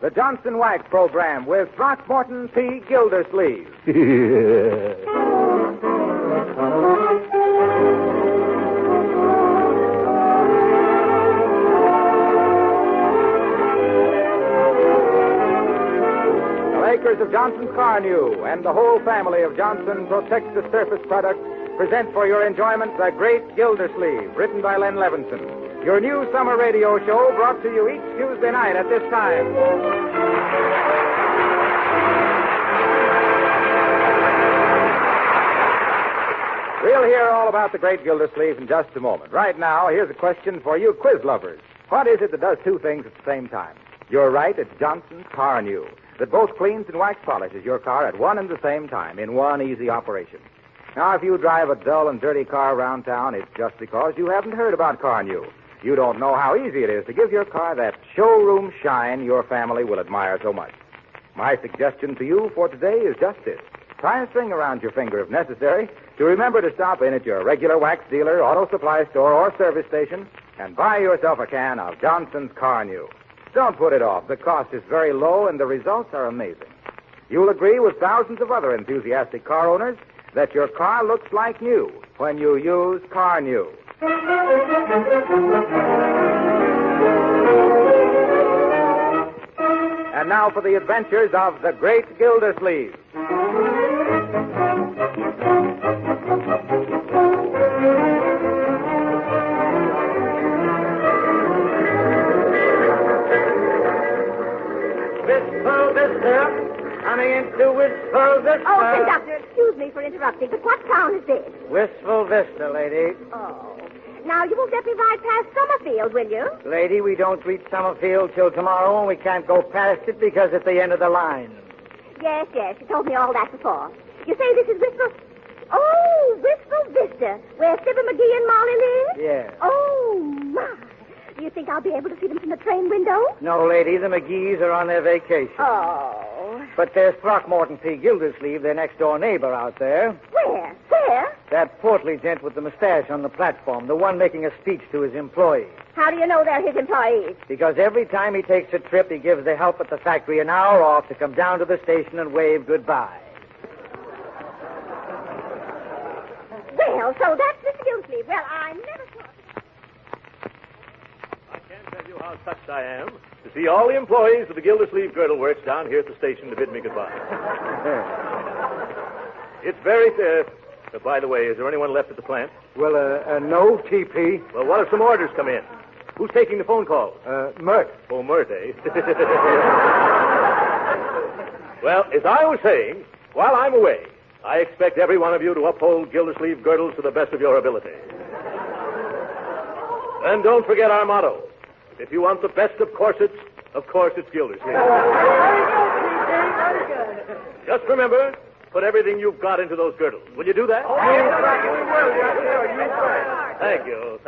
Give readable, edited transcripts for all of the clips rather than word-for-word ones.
the Johnson Wax Program with Throckmorton P. Gildersleeve. The makers of Johnson's Car New and the whole family of Johnson Protective Surface Products present for your enjoyment The Great Gildersleeve, written by Len Levinson. Your new summer radio show brought to you each Tuesday night at this time. We'll hear all about The Great Gildersleeve in just a moment. Right now, here's a question for you quiz lovers. What is it that does two things at the same time? You're right, it's Johnson's Car New, that both cleans and wax polishes your car at one and the same time in one easy operation. Now, if you drive a dull and dirty car around town, it's just because you haven't heard about Car New. You don't know how easy it is to give your car that showroom shine your family will admire so much. My suggestion to you for today is just this. Tie a string around your finger if necessary to remember to stop in at your regular wax dealer, auto supply store, or service station and buy yourself a can of Johnson's Car New. Don't put it off. The cost is very low and the results are amazing. You'll agree with thousands of other enthusiastic car owners that your car looks like new when you use Car New. And now for the adventures of the Great Gildersleeve. Wistful Vista. Coming into Wistful Vista. Oh, conductor, excuse me for interrupting, but what town is this? Wistful Vista, lady. Oh. Now, you won't let me ride past Summerfield, will you? Lady, we don't reach Summerfield till tomorrow, and we can't go past it because it's the end of the line. Yes, you told me all that before. You say this is Wistful... Oh, Wistful Vista, where Fibber McGee and Molly live? Yeah. Oh, my. Do you think I'll be able to see them from the train window? No, lady, the McGees are on their vacation. Oh. But there's Throckmorton P. Gildersleeve, their next-door neighbor out there. Where? Where? That portly gent with the mustache on the platform, the one making a speech to his employees. How do you know they're his employees? Because every time he takes a trip, he gives the help at the factory an hour off to come down to the station and wave goodbye. Well, so that's Mr. Gildersleeve. Well, I never thought... I can't tell you how touched I am to see all the employees of the Gildersleeve Girdle Works down here at the station to bid me goodbye. It's very... by the way, is there anyone left at the plant? Well, no, TP. Well, what if some orders come in? Who's taking the phone calls? Mert. Oh, Mert, eh? Well, as I was saying, while I'm away, I expect every one of you to uphold Gildersleeve Girdles to the best of your ability. And don't forget our motto. If you want the best of corsets, of course it's Gildersleeve. Very good. Just remember, put everything you've got into those girdles. Will you do that? Thank you.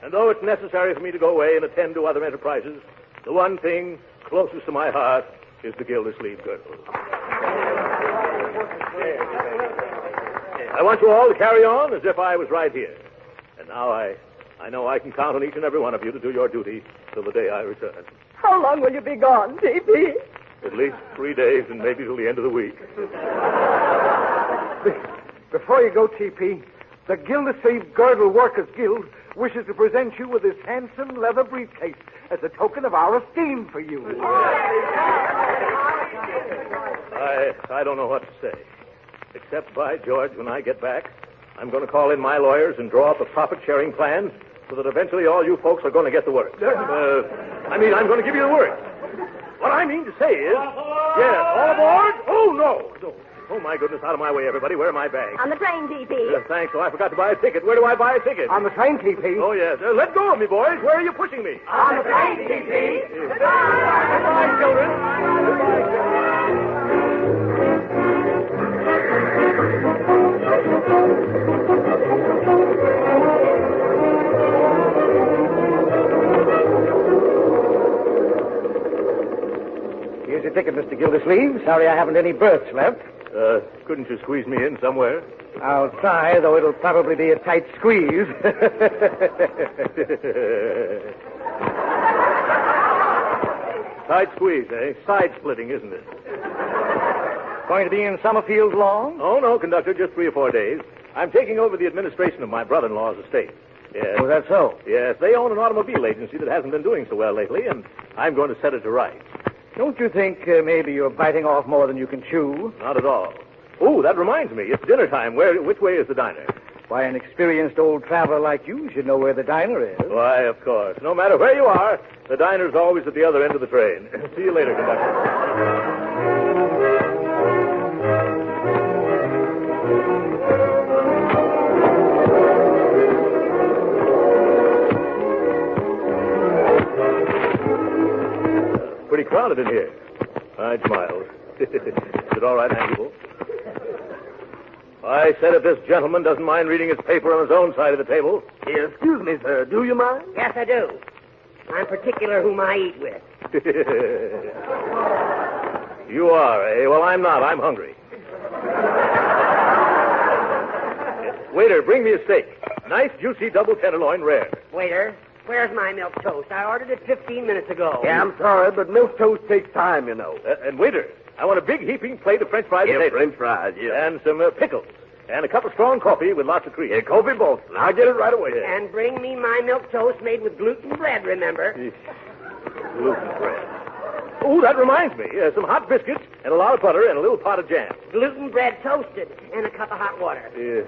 And though it's necessary for me to go away and attend to other enterprises, the one thing closest to my heart is the Gildersleeve Girdle. I want you all to carry on as if I was right here. And now I know I can count on each and every one of you to do your duty till the day I return. How long will you be gone, T.P.? At least 3 days and maybe till the end of the week. Before you go, TP, the Gildersleeve Girdle Workers Guild wishes to present you with this handsome leather briefcase as a token of our esteem for you. I don't know what to say. Except, by George, when I get back, I'm going to call in my lawyers and draw up a profit-sharing plan so that eventually all you folks are going to get the work. I'm going to give you the work. What I mean to say is... Yes, all aboard? Oh, no. Oh, my goodness, out of my way, everybody. Where are my bags? On the train, T.P. Thanks. Oh, I forgot to buy a ticket. Where do I buy a ticket? On the train, TP. Oh, yes. Let go of me, boys. Where are you pushing me? On the train, T.P. Goodbye, children. Goodbye, children. Here's your ticket, Mr. Gildersleeve. Sorry I haven't any berths left. Couldn't you squeeze me in somewhere? I'll try, though it'll probably be a tight squeeze. Tight squeeze, eh? Side splitting, isn't it? Going to be in Summerfield long? Oh, no, conductor, just 3 or 4 days. I'm taking over the administration of my brother-in-law's estate. Yes. Oh, that's so? Yes, they own an automobile agency that hasn't been doing so well lately, and I'm going to set it to rights. Don't you think maybe you're biting off more than you can chew? Not at all. Oh, that reminds me. It's dinner time. Which way is the diner? Why, an experienced old traveler like you should know where the diner is. Why, of course. No matter where you are, the diner's always at the other end of the train. See you later, conductor. Pretty crowded in here. I smiled. Is it all right, Angular? I said if this gentleman doesn't mind reading his paper on his own side of the table. Excuse me, sir. Do you mind? Yes, I do. I'm particular whom I eat with. You are, eh? Well, I'm not. I'm hungry. Waiter, bring me a steak. Nice, juicy double tenderloin rare. Waiter, where's my milk toast? I ordered it 15 minutes ago. Yeah, I'm sorry, but milk toast takes time, you know. And waiter, I want a big heaping plate of French fried potatoes. French fries, yeah. And some pickles. And a cup of strong coffee with lots of cream. Yeah, coffee Boston. I'll get it right away. And bring me my milk toast made with gluten bread, remember? Gluten bread. Oh, that reminds me. Some hot biscuits and a lot of butter and a little pot of jam. Gluten bread toasted and a cup of hot water. Yeah.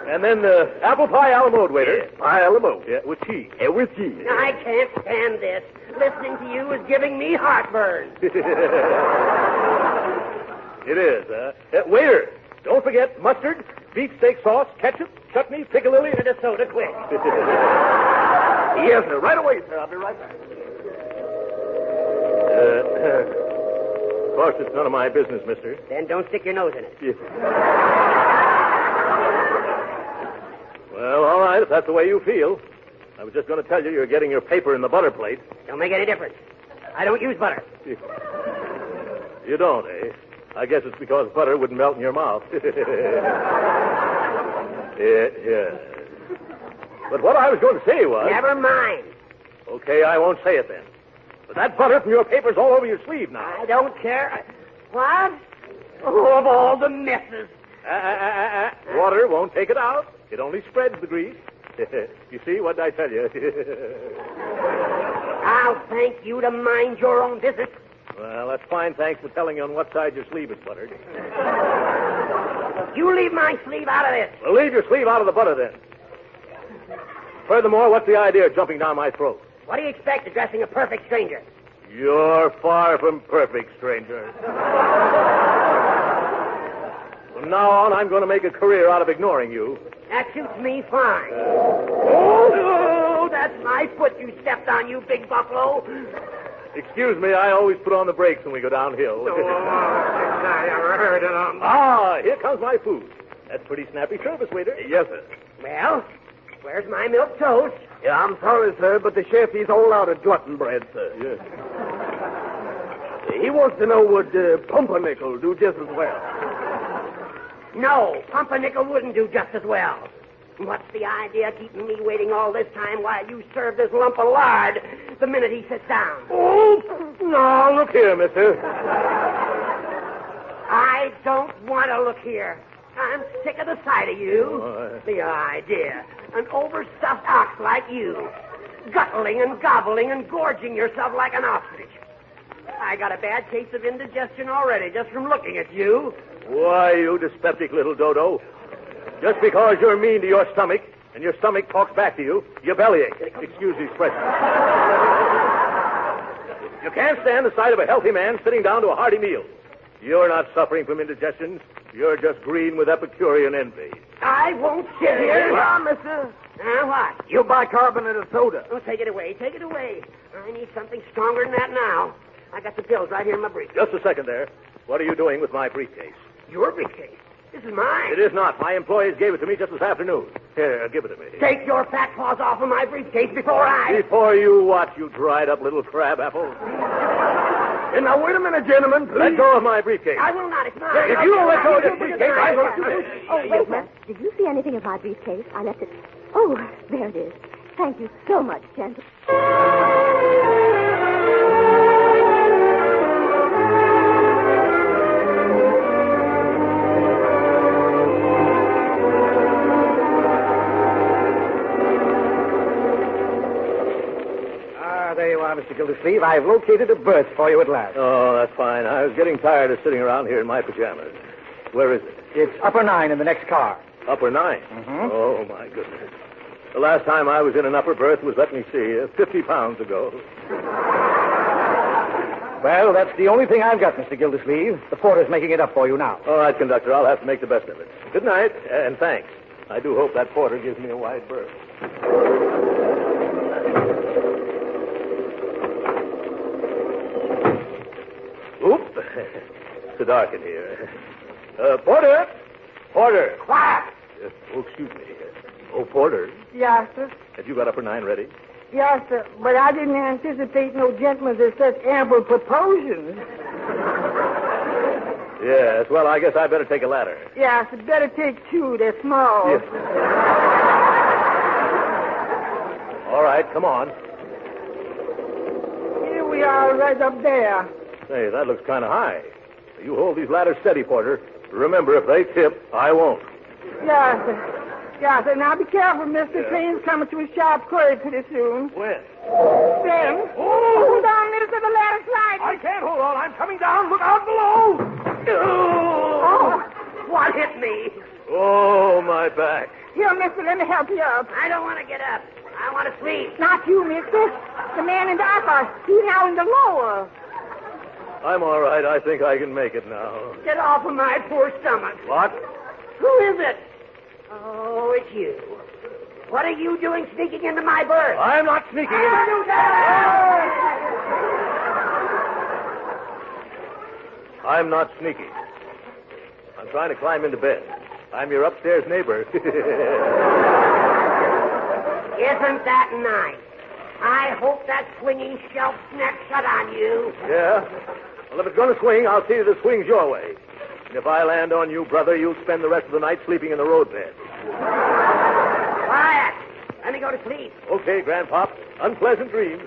And then apple pie a la mode, waiter. Yeah, pie a la mode. Yeah, with cheese. Yeah, with cheese. I can't stand this. Listening to you is giving me heartburn. It is, waiter, don't forget mustard, beefsteak sauce, ketchup, chutney, piccalilli, and a soda quick. Yes, sir. Right away, sir. I'll be right back. Of course, it's none of my business, mister. Then don't stick your nose in it. Yeah. Well, all right, if that's the way you feel. I was just going to tell you you're getting your paper in the butter plate. Don't make any difference. I don't use butter. You don't, eh? I guess it's because butter wouldn't melt in your mouth. Yeah. But what I was going to say was... Never mind. Okay, I won't say it then. But that butter from your paper's all over your sleeve now. I don't care. What? Oh, of all the messes. Water won't take it out. It only spreads the grease. You see, what did I tell you? I'll thank you to mind your own business. Well, that's fine. Thanks for telling you on what side your sleeve is buttered. You leave my sleeve out of this. Well, leave your sleeve out of the butter, then. Furthermore, what's the idea of jumping down my throat? What do you expect addressing a perfect stranger? You're far from perfect, stranger. From now on, I'm going to make a career out of ignoring you. That suits me fine. Oh, that's my foot you stepped on, you big buffalo. Excuse me, I always put on the brakes when we go downhill. I ever heard of them. Ah, here comes my food. That's pretty snappy service, waiter. Yes, sir. Well, where's my milk toast? Yeah, I'm sorry, sir, but the chef, he's all out of glutton bread, sir. Yes. He wants to know would pumpernickel do just as well? No, pumpernickel wouldn't do just as well. What's the idea of keeping me waiting all this time while you serve this lump of lard the minute he sits down? Oh, no, look here, mister. I don't want to look here. I'm sick of the sight of you. The idea. An overstuffed ox like you. Guttling and gobbling and gorging yourself like an ostrich. I got a bad case of indigestion already just from looking at you. Why, you dyspeptic little dodo. Just because you're mean to your stomach and your stomach talks back to you, you bellyache. Excuse the expression. You can't stand the sight of a healthy man sitting down to a hearty meal. You're not suffering from indigestion. You're just green with Epicurean envy. I won't sit here. Yeah, mister. What? You bicarbonated soda. Oh, take it away. Take it away. I need something stronger than that now. I got the pills right here in my briefcase. Just a second there. What are you doing with my briefcase? Your briefcase? This is mine. It is not. My employees gave it to me just this afternoon. Here, give it to me. Take your fat paws off of my briefcase before I... Before you what, you dried up little crab apple? And now, wait a minute, gentlemen, please. Let go of my briefcase. I will not. It's mine. If you don't let go of this briefcase, I will... Oh, wait a minute. Did you see anything of my briefcase? I left it... Oh, there it is. Thank you so much, gentlemen. Gildersleeve. I've located a berth for you at last. Oh, that's fine. I was getting tired of sitting around here in my pajamas. Where is it? It's upper 9 in the next car. Upper 9? Mm-hmm. Oh, my goodness. The last time I was in an upper berth was, let me see, 50 pounds ago. Well, that's the only thing I've got, Mr. Gildersleeve. The porter's making it up for you now. All right, conductor, I'll have to make the best of it. Good night, and thanks. I do hope that porter gives me a wide berth. Oop. It's so dark in here. Porter! Porter! Quiet! Oh, excuse me. Oh, Porter, Yes, sir. have you got upper 9 ready? Yes, sir. But I didn't anticipate no gentlemen with such ample proportions. Yes, well, I guess I better take a ladder. Yes, better take 2. They're small. Yes. All right, come on. Here we are right up there. Hey, that looks kind of high. You hold these ladders steady, Porter. Remember, if they tip, I won't. Yes, sir. Yes, sir. Now be careful, mister. Yeah. Train's coming to a sharp curve pretty soon. When? Then, hold on, mister, the ladder sliding. I can't hold on. I'm coming down. Look out below. Oh, what hit me? Oh, my back. Here, mister, let me help you up. I don't want to get up. I want to sleep. Not you, mister. The man in the upper. He's now in the lower. I'm all right. I think I can make it now. Get off of my poor stomach. What? Who is it? Oh, it's you. What are you doing sneaking into my berth? I'm not sneaking in. You there! I'm not sneaking. I'm trying to climb into bed. I'm your upstairs neighbor. Isn't that nice? I hope that swinging shelf snaps shut on you. Yeah? Well, if it's going to swing, I'll see that it swings your way. And if I land on you, brother, you'll spend the rest of the night sleeping in the road bed. Quiet. Let me go to sleep. Okay, Grandpop. Unpleasant dreams.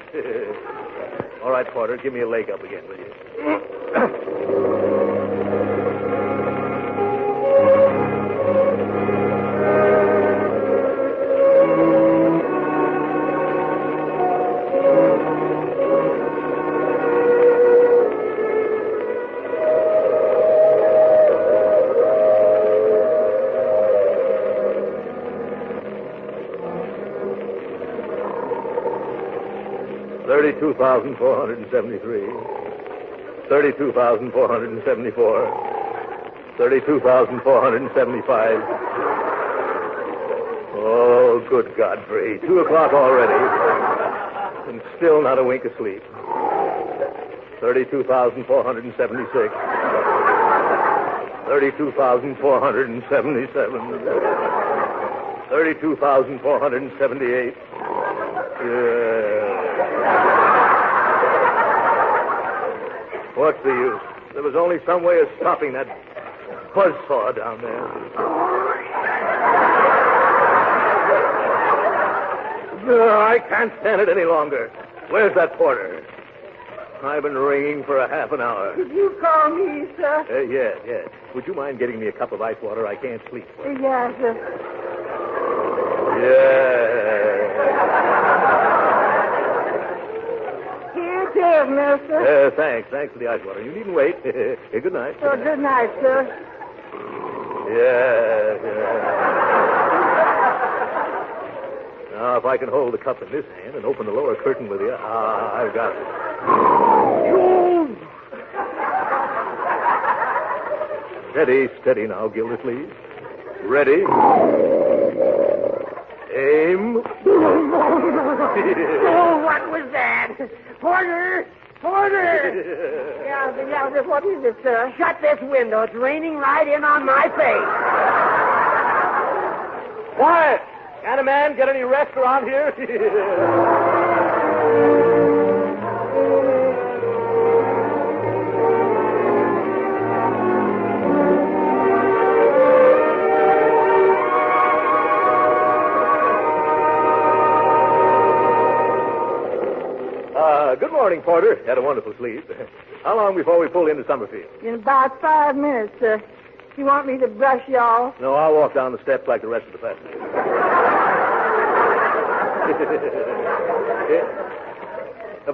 All right, Porter, give me a leg up again, will you? 32,473. 32,474. 32,475. Oh, good Godfrey. 2 o'clock already. And still not a wink of sleep. 32,476. 32,477. 32,478. What's the use? There was only some way of stopping that buzzsaw down there. No, I can't stand it any longer. Where's that porter? I've been ringing for a half an hour. Did you call me, sir? Yes. Would you mind getting me a cup of ice water? I can't sleep. Yes, sir. Yeah. Here it is, mister. Thanks for the ice water. You needn't wait. Good night. Oh, good night, sir. Yeah. Now, if I can hold the cup in this hand and open the lower curtain with the... I've got it. Steady now, Gildersleeve. Ready. Aim. Oh, what was that? Porter! Yeah, what is it, sir? Shut this window. It's raining right in on my face. Quiet! Can a man get any rest around here? Good morning, Porter. Had a wonderful sleep. How long before we pull into Summerfield? In about 5 minutes, sir. You want me to brush you off? No, I'll walk down the steps like the rest of the passengers.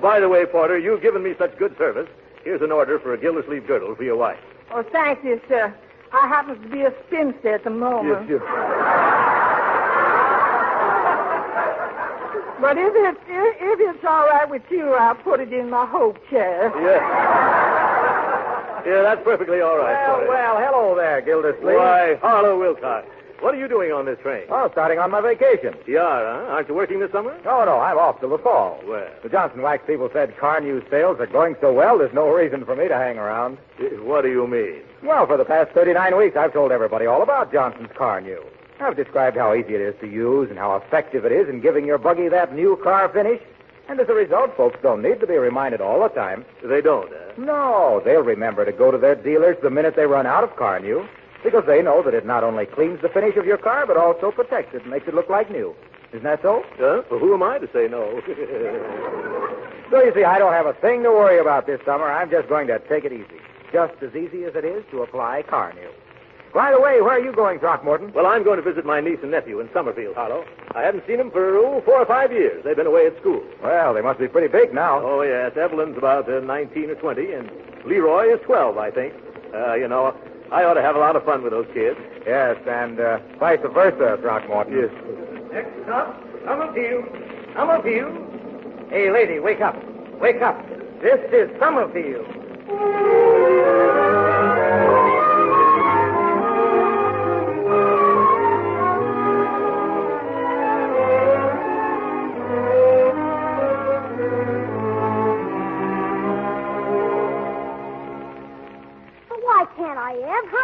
By the way, Porter, you've given me such good service. Here's an order for a Gildersleeve girdle for your wife. Oh, thank you, sir. I happen to be a spinster at the moment. Yes. But if it's all right with you, I'll put it in my hope chair. Yeah, that's perfectly all right, Porter. Well, hello there, Gildersleeve. Why, Harlow Wilcox. What are you doing on this train? Oh, starting on my vacation. You are, huh? Aren't you working this summer? Oh, no, I'm off till the fall. Well. The Johnson Wax people said car news sales are going so well, there's no reason for me to hang around. What do you mean? Well, for the past 39 weeks, I've told everybody all about Johnson's car news. I've described how easy it is to use and how effective it is in giving your buggy that new car finish. And as a result, folks don't need to be reminded all the time. They don't, huh? No, they'll remember to go to their dealers the minute they run out of car new, because they know that it not only cleans the finish of your car, but also protects it and makes it look like new. Isn't that so? Well, who am I to say no? So you see, I don't have a thing to worry about this summer. I'm just going to take it easy. Just as easy as it is to apply car new. By the way, where are you going, Throckmorton? Well, I'm going to visit my niece and nephew in Summerfield, Harlow. I haven't seen them for, 4 or 5 years. They've been away at school. Well, they must be pretty big now. Oh, yes. Evelyn's about 19 or 20, and Leroy is 12, I think. I ought to have a lot of fun with those kids. Yes, and vice versa, Throckmorton. Yes. Next stop, Summerfield. Summerfield. Hey, lady, wake up. Wake up. This is Summerfield.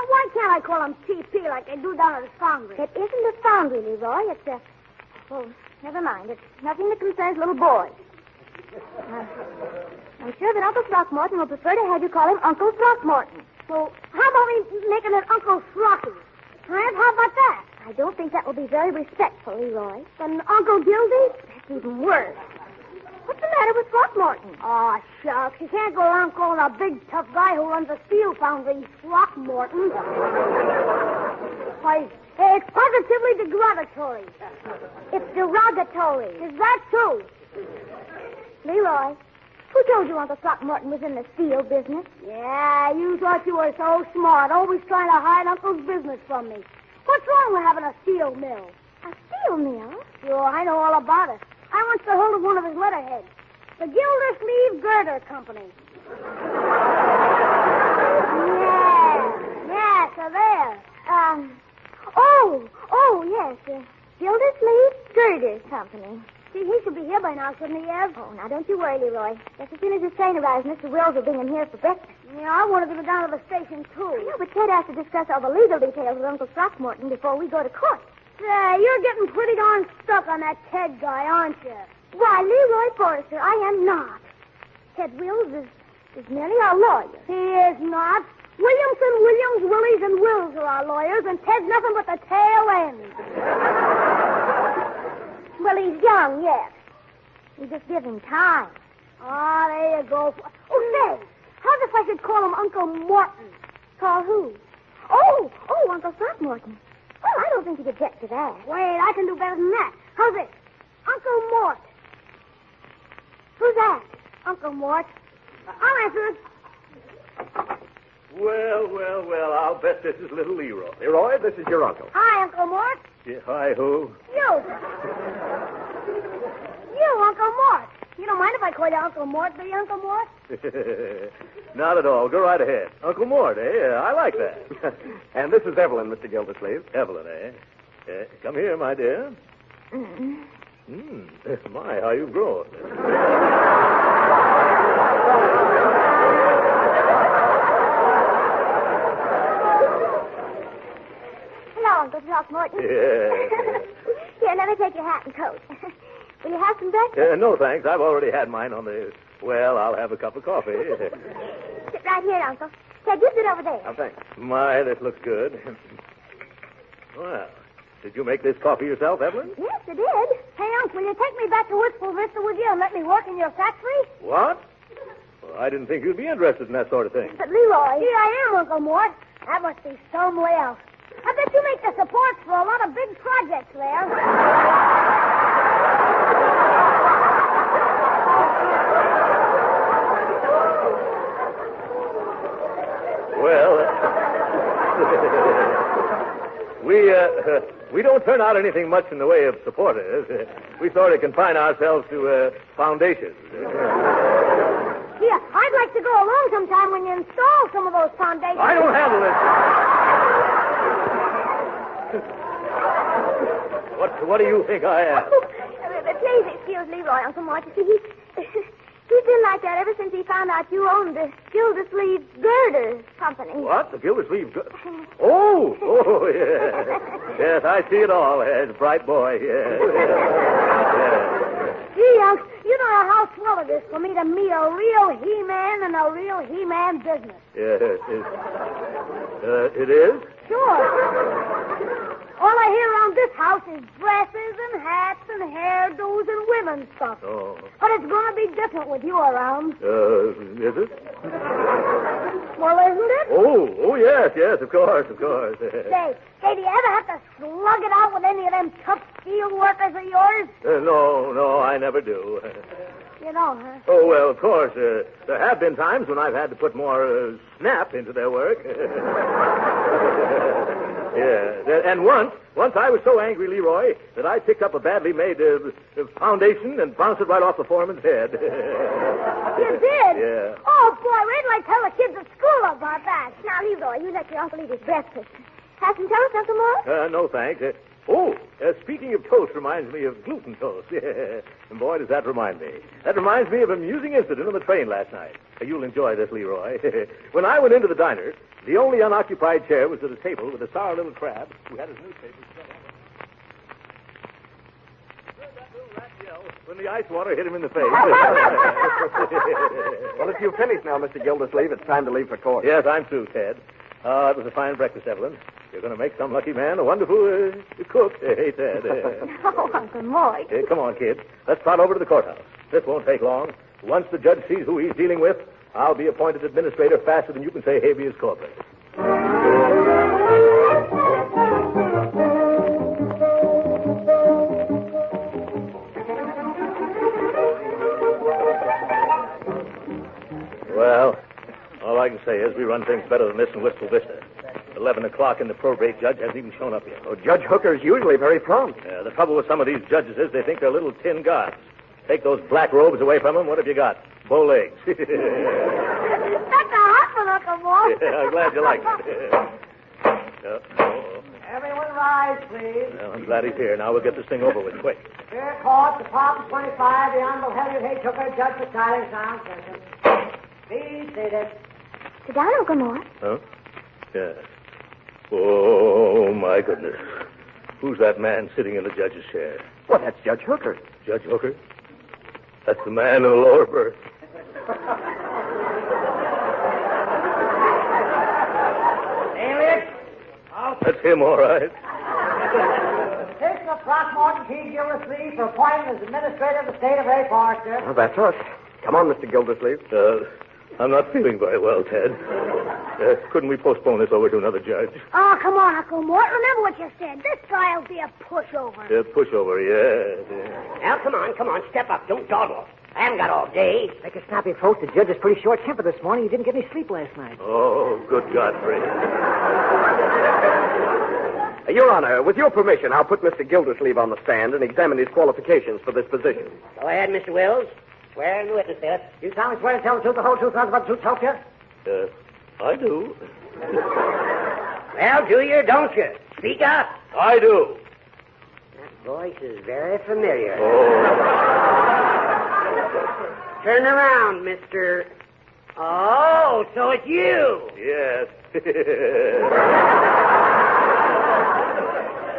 Why can't I call him TP like they do down at the foundry? It isn't a foundry, Leroy. It's a... Oh, never mind. It's nothing that concerns little boys. I'm sure that Uncle Throckmorton will prefer to have you call him Uncle Throckmorton. So how about we make him an Uncle Throcky? How about that? I don't think that will be very respectful, Leroy. Then Uncle Gildy? That's even worse. What's the matter with Throckmorton? Oh, shucks. You can't go around calling a big, tough guy who runs a steel foundry Throckmorton. Why, it's positively derogatory. It's derogatory. Is that true? Leroy, who told you Uncle Throckmorton was in the steel business? Yeah, you thought you were so smart, always trying to hide Uncle's business from me. What's wrong with having a steel mill? A steel mill? Sure, I know all about it. I once got hold of one of his letterheads. The Gildersleeve Girder Company. Yeah, so there. Yes. Gildersleeve Girder Company. See, he should be here by now, shouldn't he, Ev? Oh, now don't you worry, Leroy. Just as soon as his train arrives, Mr. Wills will bring him here for breakfast. Yeah, I wanted to go down to the station, too. I know, but Ted has to discuss all the legal details with Uncle Throckmorton before we go to court. Say, you're getting pretty darn stuck on that Ted guy, aren't you? Why, Leroy Forrester, I am not. Ted Wills is merely our lawyer. He is not. Williamson, Williams, Willies, and Wills are our lawyers, and Ted's nothing but the tail end. Well, he's young yet. You just give him time. Ah, there you go. Oh, say, how's if I should call him Uncle Morton? Call who? Oh, Uncle Throckmorton. Well, I don't think he'd object to that. Wait, I can do better than that. How's this? Uncle Mort. Who's that? Uncle Mort. I'll answer it. Well, I'll bet this is little Leroy. Leroy, this is your uncle. Hi, Uncle Mort. Yeah, hi, who? You, Uncle Mort. You don't mind if I call you Uncle Mort, do you, Uncle Mort? Not at all. Go right ahead. Uncle Mort, eh? I like that. And this is Evelyn, Mr. Gildersleeve. Evelyn, eh? Come here, my dear. My, how you've grown. Hello, Uncle Throckmorton. Yeah. Here, let me take your hat and coat. Will you have some breakfast? No, thanks. I've already had mine on the... Well, I'll have a cup of coffee. Sit right here, Uncle. Ted, you sit over there. Oh, thanks. My, this looks good. Well, did you make this coffee yourself, Evelyn? Yes, I did. Hey, Uncle, will you take me back to Wistful Vista with you and let me work in your factory? What? Well, I didn't think you'd be interested in that sort of thing. But, Leroy... Here I am, Uncle Mort. That must be some way out. I bet you make the supports for a lot of big projects there. We don't turn out anything much in the way of supporters. We sort of confine ourselves to foundations. Yeah, I'd like to go along sometime when you install some of those foundations. I don't handle this. What do you think I am? Please excuse Leroy, Uncle Mort. You see, he's been like that ever since he found out you owned the Gildersleeve Girder Company. What? The Gildersleeve? Oh, yeah. Yes, I see it all. It's a bright boy, yeah. Gee, Uncle, you don't know how swell it is for me to meet a real He-Man and a real He-Man business. Yeah, it is? Sure. All I hear around this house is dresses and hats and hairdos and women's stuff. Oh. But it's going to be different with you around. Is it? Well, isn't it? Oh, yes, of course. Say, do you ever have to slug it out with any of them tough steel workers of yours? No, I never do. You don't, huh? Oh, well, of course. There have been times when I've had to put more snap into their work. Yeah, and once I was so angry, Leroy, that I picked up a badly made foundation and bounced it right off the foreman's head. You did? Yeah. Oh, boy, wait till I tell the kids at school about that. Now, Leroy, you let your uncle eat his breakfast. Have some toast, Uncle Mort? No, thanks. Speaking of toast reminds me of gluten toast. Yeah. And boy, does that remind me. That reminds me of an amusing incident on the train last night. You'll enjoy this, Leroy. When I went into the diner, the only unoccupied chair was at a table with a sour little crab who had his newspaper spread out. Heard that little rat yell when the ice water hit him in the face. Well, if you've finished now, Mr. Gildersleeve, it's time to leave for court. Yes, I'm through, Ted. It was a fine breakfast, Evelyn. You're going to make some lucky man a wonderful cook. Hey, Ted. Oh, Uncle Mort. Hey, come on, kid. Let's trot over to the courthouse. This won't take long. Once the judge sees who he's dealing with, I'll be appointed administrator faster than you can say habeas corpus. Well, all I can say is we run things better than this in Wistful Vista. 11 o'clock and the probate judge hasn't even shown up yet. Oh, Judge Hooker's usually very prompt. Yeah, the trouble with some of these judges is they think they're little tin gods. Take those black robes away from them, what have you got? Bow legs. That's a hot one, Uncle Mort. Yeah, I'm glad you like it. Everyone rise, please. Well, I'm glad he's here. Now we'll get this thing over with quick. Fair court, Department 25, the Honorable Henry H. Hooker, Judge for Silence, Sound Session. Please seated. Sit down, Uncle Mort. Huh? Yeah. Oh, my goodness. Who's that man sitting in the judge's chair? Well, that's Judge Hooker. Judge Hooker? That's the man in the lower berth. Alias? That's him, all right. Petition of Throckmorton P. Gildersleeve for appointment as administrator of the state of A. Forester. Well, that's us. Come on, Mr. Gildersleeve. I'm not feeling very well, Ted. Couldn't we postpone this over to another judge? Oh, come on, Uncle Mort. Remember what you said. This guy'll be a pushover. Pushover, yeah. Now, come on. Step up. Don't dawdle. I haven't got all day. Make a snappy folks. The judge is pretty short-tempered this morning. He didn't get any sleep last night. Oh, good Godfrey. Your Honor, with your permission, I'll put Mr. Gildersleeve on the stand and examine his qualifications for this position. Go ahead, Mr. Wills. Swear in the witness there. You solemnly swear to tell the truth, the whole truth, nothing but the truth, help you? I do. Well, do you or don't you? Speak up. I do. That voice is very familiar. Oh. Turn around, Mr. Oh, so it's you. Yes.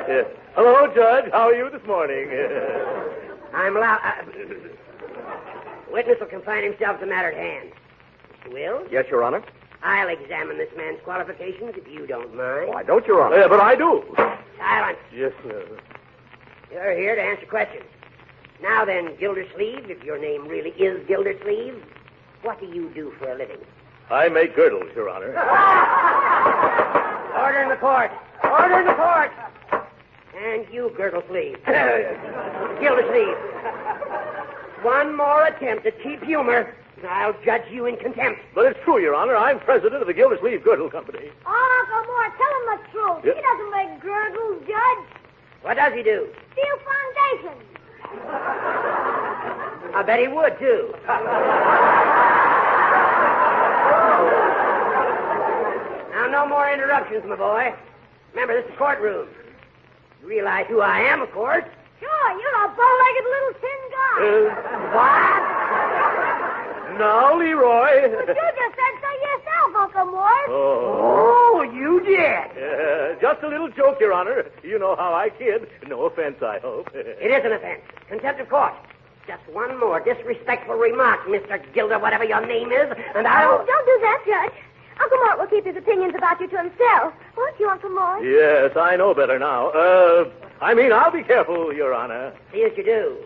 Yes. Hello, Judge. How are you this morning? I'm loud. Witness will confine himself to the matter at hand. Mr. Wills? Yes, Your Honor. I'll examine this man's qualifications if you don't mind. Why don't, Your Honor? Yeah, but I do. Silence. Yes, sir. You're here to answer questions. Now then, Gildersleeve, if your name really is Gildersleeve, what do you do for a living? I make girdles, Your Honor. Order in the court. Order in the court. And you, Gildersleeve. Gildersleeve. One more attempt at cheap humor, I'll judge you in contempt. But it's true, Your Honor. I'm president of the Gildersleeve Girdle Company. Oh, Uncle Mort, tell him the truth. Yeah. He doesn't make girdles, Judge. What does he do? Steel foundations. I bet he would, too. Now, no more interruptions, my boy. Remember, this is a courtroom. You realize who I am, of course. Sure, you're a bow-legged little tin guy. What? Now, Leroy. But you just said so yourself, Uncle Mort. Oh, you did. Just a little joke, Your Honor. You know how I kid. No offense, I hope. It is an offense. Contempt of court. Just one more disrespectful remark, Mr. Gilder, whatever your name is, and I'll... Oh, don't do that, Judge. Uncle Mort will keep his opinions about you to himself. Won't you, Uncle Mort? Yes, I know better now. I'll be careful, Your Honor. See as you do.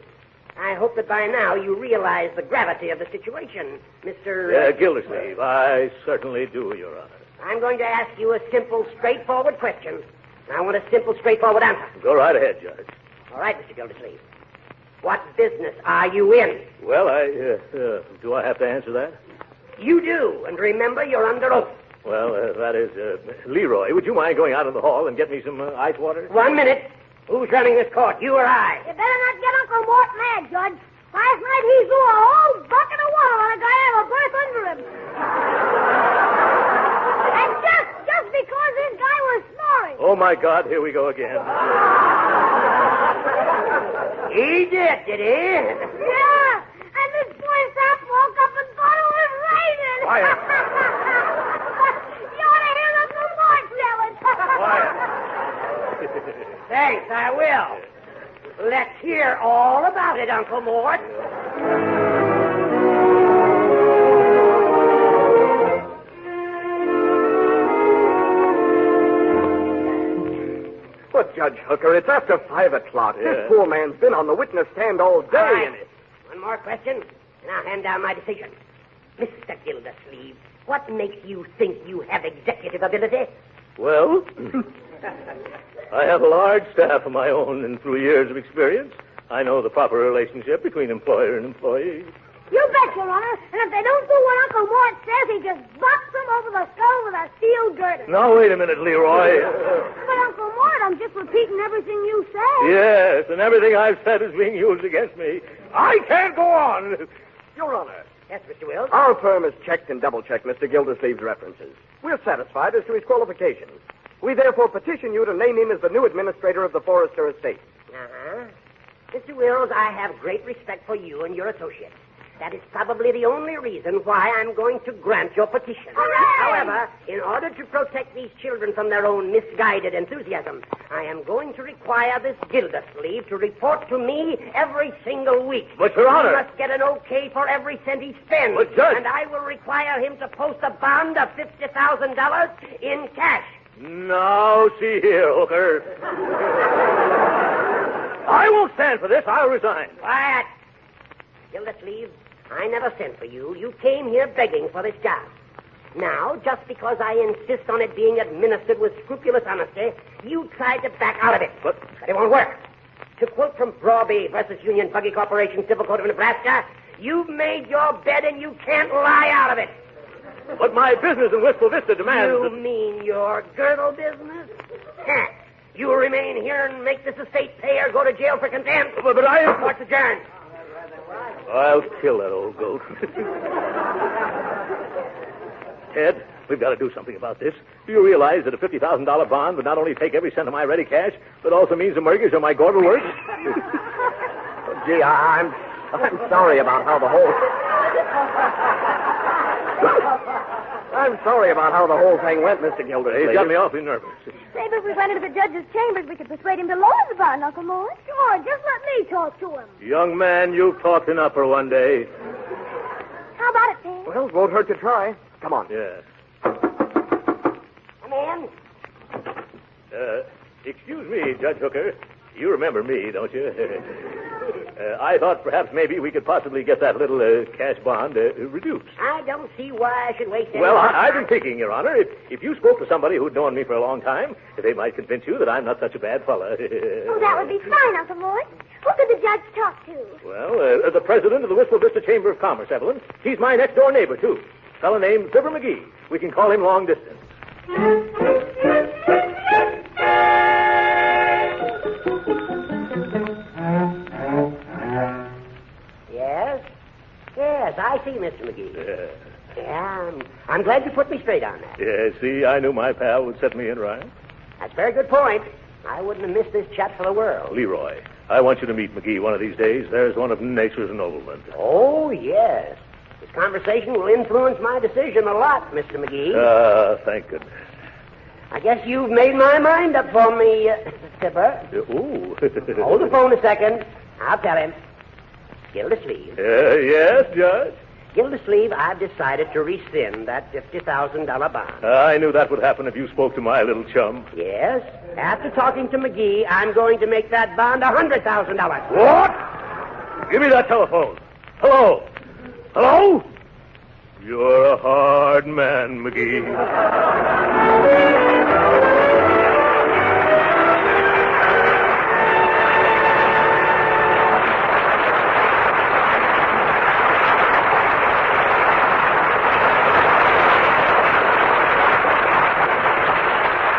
I hope that by now you realize the gravity of the situation, Mr. Gildersleeve, I certainly do, Your Honor. I'm going to ask you a simple, straightforward question. I want a simple, straightforward answer. Go right ahead, Judge. All right, Mr. Gildersleeve. What business are you in? Well, do I have to answer that? You do, and remember, you're under oath. Well, that is, Leroy, would you mind going out in the hall and get me some ice water? 1 minute. Who's running this court, you or I? You better not get Uncle Mort mad, Judge. Last night he threw a whole bucket of water on a guy out of a berth under him. And just because this guy was snoring. Oh, my God, here we go again. He did he? Yeah, and this boy Sap woke up and thought it was raining. Quiet. You ought to hear Uncle Mort tell it. Quiet. Thanks, I will. Let's hear all about it, Uncle Mort. But, Judge Hooker, it's after 5 o'clock. Yeah. This poor man's been on the witness stand all day. All right. And One more question, and I'll hand down my decision. Mr. Gildersleeve, what makes you think you have executive ability? Well, I have a large staff of my own, and through years of experience, I know the proper relationship between employer and employee. You bet, Your Honor. And if they don't do what Uncle Mort says, he just bops them over the skull with a steel girder. Now, wait a minute, Leroy. But, Uncle Mort, I'm just repeating everything you said. Yes, and everything I've said is being used against me. I can't go on. Your Honor, Yes, Mr. Wills? our firm has checked and double-checked Mr. Gildersleeve's references. We're satisfied as to his qualifications. We therefore petition you to name him as the new administrator of the Forrester estate. Uh-huh. Mr. Wills, I have great respect for you and your associates. That is probably the only reason why I'm going to grant your petition. Hooray! However, in order to protect these children from their own misguided enthusiasm, I am going to require this Gildersleeve to report to me every single week. But, Your Honor... He must get an okay for every cent he spends. But, Judge... And I will require him to post a bond of $50,000 in cash. Now, see here, Hooker. I won't stand for this. I'll resign. Quiet. Gildersleeve, I never sent for you. You came here begging for this job. Now, just because I insist on it being administered with scrupulous honesty, you tried to back out of it. But it won't work. To quote from Brawby versus Union Buggy Corporation, Civil Code of Nebraska, you've made your bed and you can't lie out of it. But my business in Wistful Vista demands... You mean your girdle business? Heh. You will remain here and make this estate pay or go to jail for contempt. But I... Court's adjourned. I'll kill that old goat. Ted, we've got to do something about this. Do you realize that a $50,000 bond would not only take every cent of my ready cash, but also means the mortgage on my Gordon works? Gee, I'm sorry about how the whole... I'm sorry about how the whole thing went, Mr. Gildersleeve. He's got me awfully nervous. Maybe if we went into the judge's chambers, we could persuade him to lower the bond, Uncle Mort. Sure, just let me talk to him. Young man, you've talked enough for one day. How about it, Ted? Well, won't hurt to try. Come on. Yes. Come in. Excuse me, Judge Hooker. You remember me, don't you? I thought perhaps maybe we could possibly get that little cash bond reduced. I don't see why I should waste any Well, more I've time. been thinking, Your Honor, if you spoke to somebody who'd known me for a long time, they might convince you that I'm not such a bad fella. Oh, that would be fine, Uncle Mort. Who could the judge talk to? Well, the president of the Wistful Vista Chamber of Commerce, Evelyn. He's my next-door neighbor, too. A fellow named Fibber McGee. We can call him long distance. Yes, I see, Mr. McGee. Yeah, I'm glad you put me straight on that. Yeah, see, I knew my pal would set me in right. That's a very good point. I wouldn't have missed this chap for the world. Leroy, I want you to meet McGee one of these days. There's one of nature's noblemen. Oh, yes. This conversation will influence my decision a lot, Mr. McGee. Thank goodness. I guess you've made my mind up for me, Fibber. Ooh. Hold the phone a second. I'll tell him. Gildersleeve. Yes, Judge? Gildersleeve, I've decided to rescind that $50,000 bond. I knew that would happen if you spoke to my little chum. Yes. After talking to McGee, I'm going to make that bond $100,000. What? Give me that telephone. Hello? Hello? You're a hard man, McGee.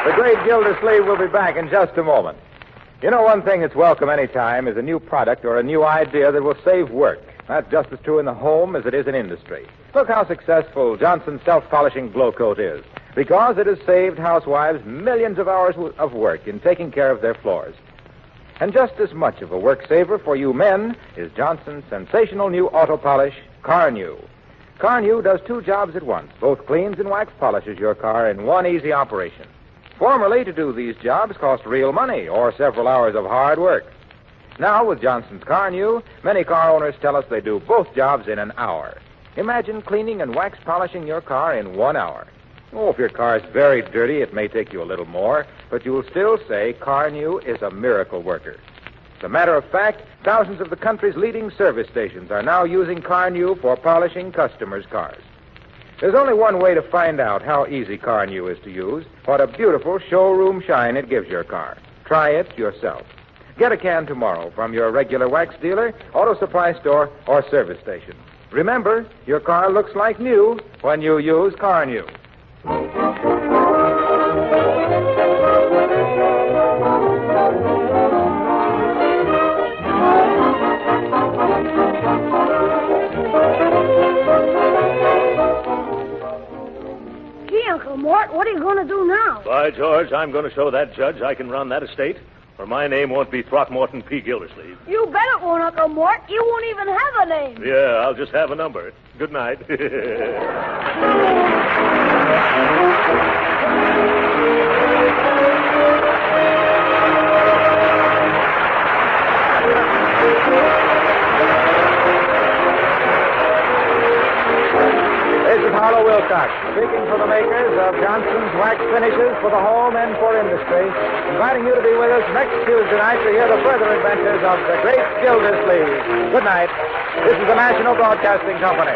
The Great Gildersleeve will be back in just a moment. You know, one thing that's welcome any time is a new product or a new idea that will save work. That's just as true in the home as it is in industry. Look how successful Johnson's self-polishing glow coat is, because it has saved housewives millions of hours of work in taking care of their floors. And just as much of a work saver for you men is Johnson's sensational new auto polish, Car New. Car New does two jobs at once, both cleans and wax polishes your car in one easy operation. Formerly, to do these jobs cost real money or several hours of hard work. Now, with Johnson's Car New, many car owners tell us they do both jobs in an hour. Imagine cleaning and wax polishing your car in 1 hour. Oh, if your car is very dirty, it may take you a little more, but you'll still say Car New is a miracle worker. As a matter of fact, thousands of the country's leading service stations are now using Car New for polishing customers' cars. There's only one way to find out how easy Car New is to use, what a beautiful showroom shine it gives your car. Try it yourself. Get a can tomorrow from your regular wax dealer, auto supply store, or service station. Remember, your car looks like new when you use Car New. Uncle Mort, what are you going to do now? By George, I'm going to show that judge I can run that estate, or my name won't be Throckmorton P. Gildersleeve. You bet it won't, Uncle Mort. You won't even have a name. Yeah, I'll just have a number. Good night. This is Harlow Wilcox, speaking for the makers of Johnson's Wax Finishes for the home and for industry, inviting you to be with us next Tuesday night to hear the further adventures of the Great Gildersleeve. Good night. This is the National Broadcasting Company.